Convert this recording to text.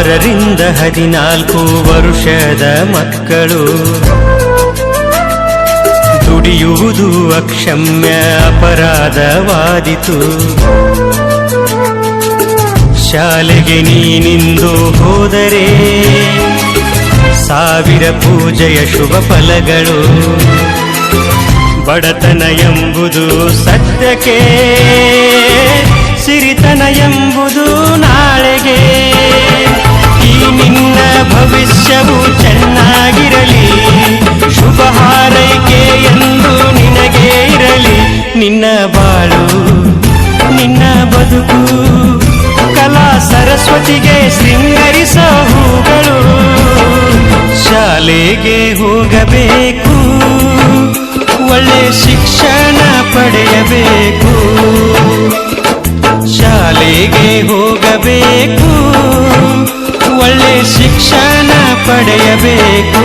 6ರಿಂದ 14 ವರುಷದ ಮಕ್ಕಳು ದುಡಿಯುವುದು ಅಕ್ಷಮ್ಯ ಅಪರಾಧವಾದಿತು. ಶಾಲೆಗೆ ನೀನಿಂದು ಹೋದರೆ 1000 ಪೂಜೆಯ ಶುಭ ಫಲಗಳು. ಬಡತನ ಎಂಬುದು ಸದ್ಯಕ್ಕೆ, ಸಿರಿತನ ಎಂಬುದು ನಾಳೆಗೆ. ಈ ನಿನ್ನ ಭವಿಷ್ಯವು ಚೆನ್ನಾಗಿರಲಿ, ಶುಭ ಹಾರೈಕೆ ಎಂದು ನಿನಗೆ ಇರಲಿ. ನಿನ್ನ ಬಾಳು, ನಿನ್ನ ಬದುಕು ಕಲಾ ಸರಸ್ವತಿಗೆ ಶೃಂಗರಿಸೋ ಹೂಗಳು. ಶಾಲೆಗೆ ಹೋಗಬೇಕು, ಒಳ್ಳೆ ಶಿಕ್ಷಣ ಪಡೆಯಬೇಕು. ಶಾಲೆಗೆ ಹೋಗಬೇಕು, ಒಳ್ಳೆ ಶಿಕ್ಷಣ ಪಡೆಯಬೇಕು.